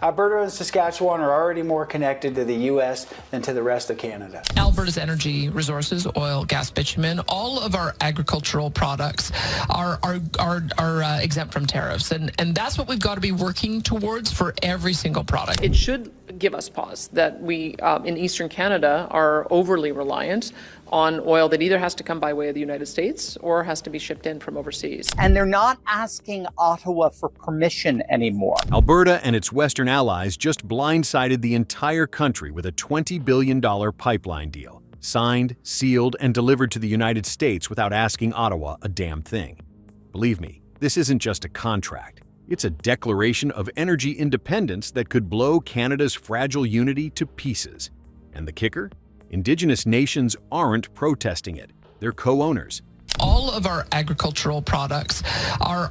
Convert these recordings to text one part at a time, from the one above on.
Alberta and Saskatchewan are already more connected to the U.S. than to the rest of Canada. Alberta's energy resources, oil, gas, bitumen, all of our agricultural products are exempt from tariffs. And that's what we've got to be working towards for every single product. It should give us pause that we, in Eastern Canada, are overly reliant on oil that either has to come by way of the United States or has to be shipped in from overseas. And they're not asking Ottawa for permission anymore. Alberta and its Western allies just blindsided the entire country with a $20 billion pipeline deal, signed, sealed, and delivered to the United States without asking Ottawa a damn thing. Believe me, this isn't just a contract. It's a declaration of energy independence that could blow Canada's fragile unity to pieces. And the kicker? Indigenous nations aren't protesting it. They're co-owners. All of our agricultural products are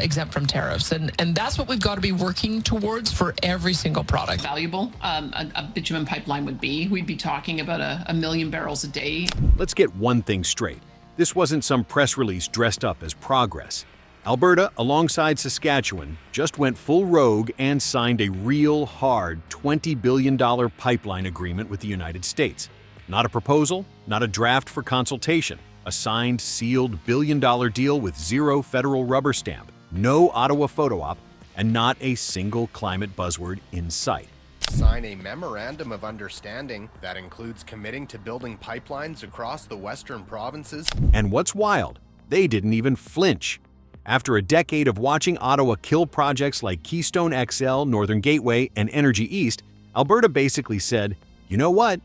exempt from tariffs. And that's what we've got to be working towards for every single product. Valuable a bitumen pipeline would be. We'd be talking about a million barrels a day. Let's get one thing straight. This wasn't some press release dressed up as progress. Alberta, alongside Saskatchewan, just went full rogue and signed a real hard $20 billion pipeline agreement with the United States. Not a proposal, not a draft for consultation. A signed, sealed billion-dollar deal with zero federal rubber stamp, no Ottawa photo op, and not a single climate buzzword in sight. Sign a memorandum of understanding that includes committing to building pipelines across the western provinces. And what's wild, they didn't even flinch. After a decade of watching Ottawa kill projects like Keystone XL, Northern Gateway, and Energy East, Alberta basically said, you know what?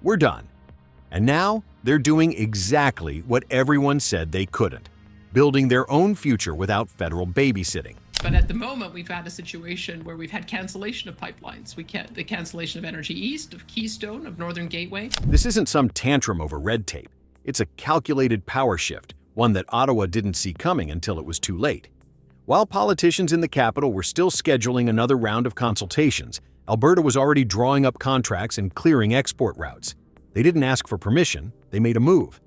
We're done. And now they're doing exactly what everyone said they couldn't, building their own future without federal babysitting. But at the moment, we've had a situation where we've had cancellation of pipelines. The cancellation of Energy East, of Keystone, of Northern Gateway. This isn't some tantrum over red tape. It's a calculated power shift, one that Ottawa didn't see coming until it was too late. While politicians in the capital were still scheduling another round of consultations, Alberta was already drawing up contracts and clearing export routes. They didn't ask for permission, they made a move.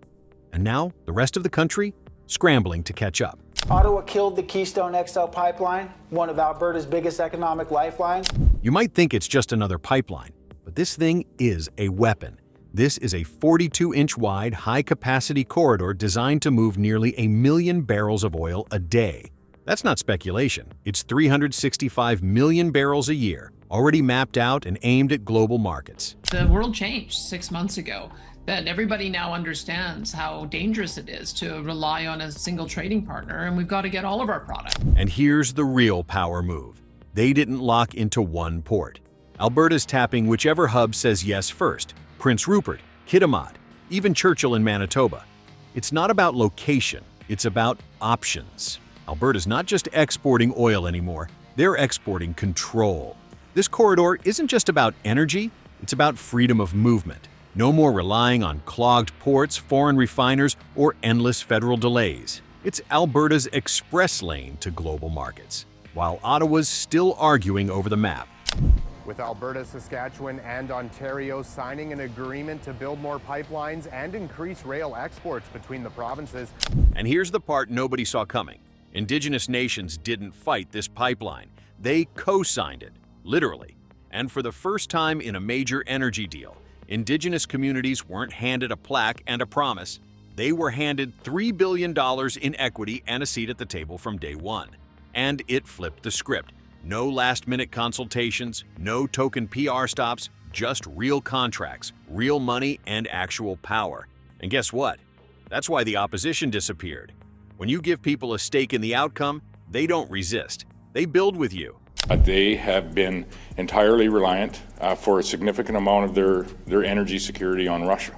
And now, the rest of the country, scrambling to catch up. Ottawa killed the Keystone XL pipeline, one of Alberta's biggest economic lifelines. You might think it's just another pipeline, but this thing is a weapon. This is a 42-inch wide, high-capacity corridor designed to move nearly 1 million barrels of oil a day. That's not speculation. It's 365 million barrels a year, already mapped out and aimed at global markets. The world changed 6 months ago. That everybody now understands how dangerous it is to rely on a single trading partner, and we've got to get all of our product. And here's the real power move. They didn't lock into one port. Alberta's tapping whichever hub says yes first. Prince Rupert, Kitimat, even Churchill in Manitoba. It's not about location, it's about options. Alberta's not just exporting oil anymore, they're exporting control. This corridor isn't just about energy, it's about freedom of movement. No more relying on clogged ports, foreign refiners, or endless federal delays. It's Alberta's express lane to global markets, while Ottawa's still arguing over the map. With Alberta, Saskatchewan, and Ontario signing an agreement to build more pipelines and increase rail exports between the provinces. And here's the part nobody saw coming. Indigenous nations didn't fight this pipeline. They co-signed it, literally. And for the first time in a major energy deal, Indigenous communities weren't handed a plaque and a promise. They were handed $3 billion in equity and a seat at the table from day one. And it flipped the script. No last-minute consultations, no token PR stops, just real contracts, real money, and actual power. And guess what? That's why the opposition disappeared. When you give people a stake in the outcome, they don't resist. They build with you. They have been entirely reliant for a significant amount of their energy security on Russia.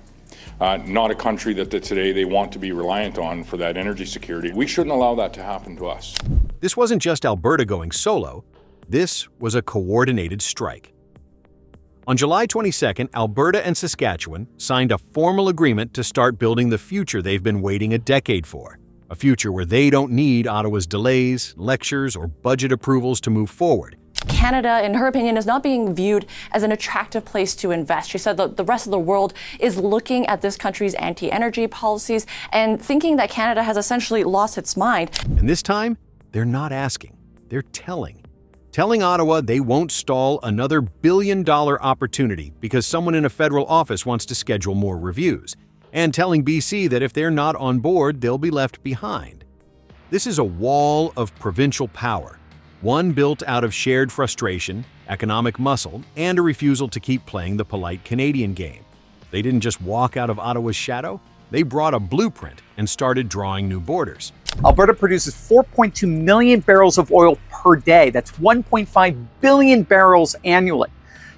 Not a country that today they want to be reliant on for that energy security. We shouldn't allow that to happen to us. This wasn't just Alberta going solo. This was a coordinated strike. On July 22nd, Alberta and Saskatchewan signed a formal agreement to start building the future they've been waiting a decade for. A future where they don't need Ottawa's delays, lectures, or budget approvals to move forward. Canada, in her opinion, is not being viewed as an attractive place to invest. She said that the rest of the world is looking at this country's anti-energy policies and thinking that Canada has essentially lost its mind. And this time, they're not asking, they're telling. telling Ottawa they won't stall another billion-dollar opportunity because someone in a federal office wants to schedule more reviews, and telling BC that if they're not on board, they'll be left behind. This is a wall of provincial power, one built out of shared frustration, economic muscle, and a refusal to keep playing the polite Canadian game. They didn't just walk out of Ottawa's shadow, they brought a blueprint and started drawing new borders. Alberta produces 4.2 million barrels of oil per day. That's 1.5 billion barrels annually.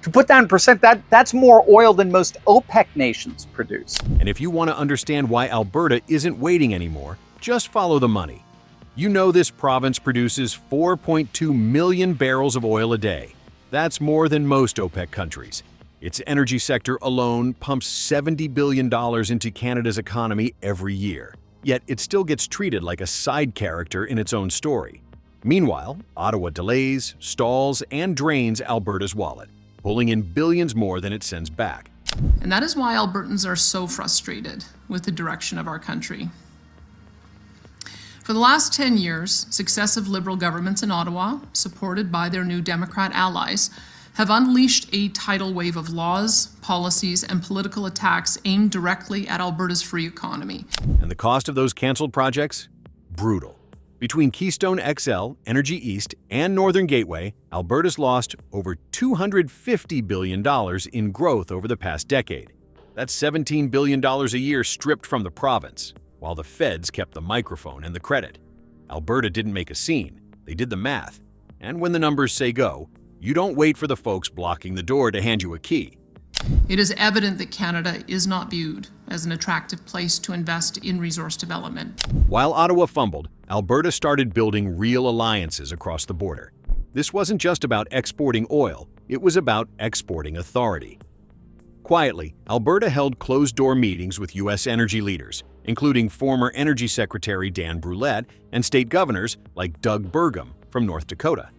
To put that in percent, that's more oil than most OPEC nations produce. And if you want to understand why Alberta isn't waiting anymore, just follow the money. You know this province produces 4.2 million barrels of oil a day. That's more than most OPEC countries. Its energy sector alone pumps $70 billion into Canada's economy every year. Yet it still gets treated like a side character in its own story. Meanwhile, Ottawa delays, stalls, and drains Alberta's wallet, pulling in billions more than it sends back. And that is why Albertans are so frustrated with the direction of our country. For the last 10 years, successive Liberal governments in Ottawa, supported by their new Democrat allies, have unleashed a tidal wave of laws, policies, and political attacks aimed directly at Alberta's free economy. And the cost of those canceled projects? Brutal. Between Keystone XL, Energy East, and Northern Gateway, Alberta's lost over $250 billion in growth over the past decade. That's $17 billion a year stripped from the province, while the feds kept the microphone and the credit. Alberta didn't make a scene, they did the math. And when the numbers say go, you don't wait for the folks blocking the door to hand you a key. It is evident that Canada is not viewed as an attractive place to invest in resource development. While Ottawa fumbled, Alberta started building real alliances across the border. This wasn't just about exporting oil, it was about exporting authority. Quietly, Alberta held closed-door meetings with U.S. energy leaders, including former Energy Secretary Dan Brulette and state governors like Doug Burgum from North Dakota.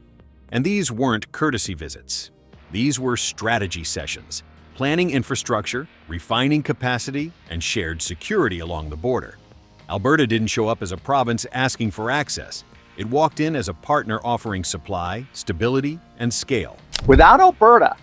And these weren't courtesy visits. These were strategy sessions, planning infrastructure, refining capacity, and shared security along the border. Alberta didn't show up as a province asking for access. It walked in as a partner offering supply, stability, and scale. Without Alberta,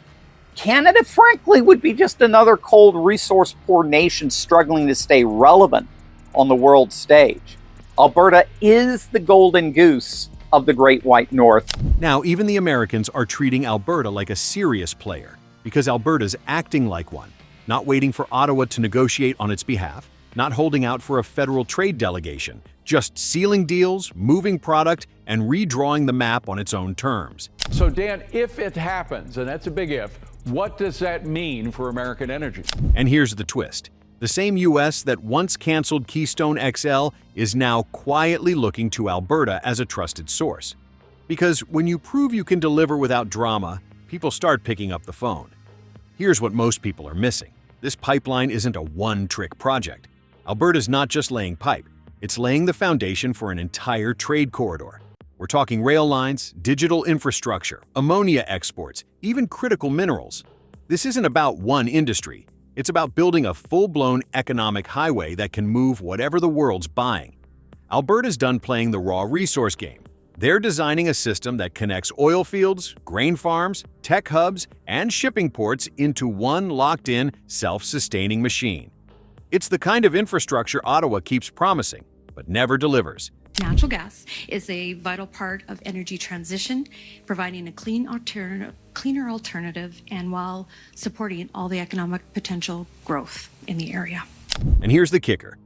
Canada, frankly, would be just another cold, resource-poor nation struggling to stay relevant on the world stage. Alberta is the golden goose of the Great White North. Now, even the Americans are treating Alberta like a serious player because Alberta's acting like one, not waiting for Ottawa to negotiate on its behalf, not holding out for a federal trade delegation, just sealing deals, moving product, and redrawing the map on its own terms. So, Dan, if it happens, and that's a big if, what does that mean for American energy? And here's the twist. The same U.S. that once canceled Keystone XL is now quietly looking to Alberta as a trusted source. Because when you prove you can deliver without drama, people start picking up the phone. Here's what most people are missing. This pipeline isn't a one-trick project. Alberta's not just laying pipe, it's laying the foundation for an entire trade corridor. We're talking rail lines, digital infrastructure, ammonia exports, even critical minerals. This isn't about one industry. It's about building a full-blown economic highway that can move whatever the world's buying. Alberta's done playing the raw resource game. They're designing a system that connects oil fields, grain farms, tech hubs, and shipping ports into one locked-in, self-sustaining machine. It's the kind of infrastructure Ottawa keeps promising, but never delivers. Natural gas is a vital part of energy transition, providing a cleaner alternative, and while supporting all the economic potential growth in the area. And here's the kicker.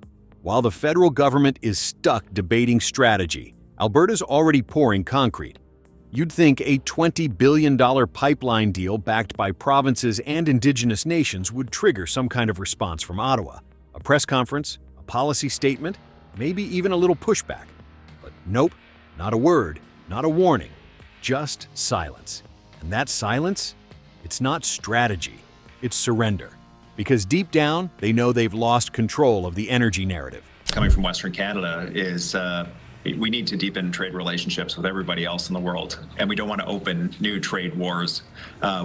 While the federal government is stuck debating strategy, Alberta's already pouring concrete. You'd think a $20 billion pipeline deal backed by provinces and Indigenous nations would trigger some kind of response from Ottawa. A press conference, a policy statement, maybe even a little pushback. But nope, not a word, not a warning, just silence. And that silence, it's not strategy, it's surrender. Because deep down, they know they've lost control of the energy narrative. Coming from Western Canada is we need to deepen trade relationships with everybody else in the world, and we don't want to open new trade wars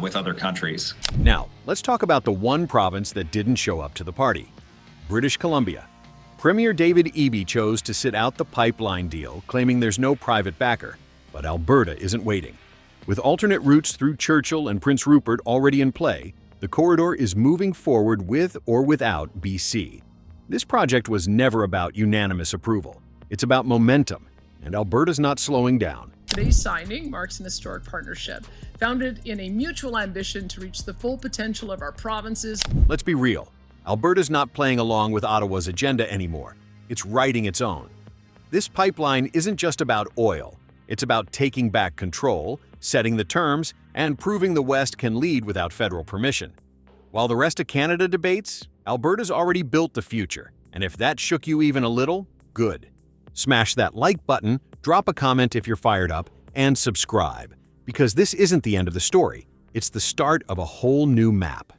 with other countries. Now, let's talk about the one province that didn't show up to the party, British Columbia. Premier David Eby chose to sit out the pipeline deal, claiming there's no private backer. But Alberta isn't waiting. With alternate routes through Churchill and Prince Rupert already in play, the corridor is moving forward with or without BC. This project was never about unanimous approval. It's about momentum, and Alberta's not slowing down. Today's signing marks an historic partnership, founded in a mutual ambition to reach the full potential of our provinces. Let's be real. Alberta's not playing along with Ottawa's agenda anymore. It's writing its own. This pipeline isn't just about oil. It's about taking back control, setting the terms, and proving the West can lead without federal permission. While the rest of Canada debates, Alberta's already built the future. And if that shook you even a little, good. Smash that like button, drop a comment if you're fired up, and subscribe. Because this isn't the end of the story. It's the start of a whole new map.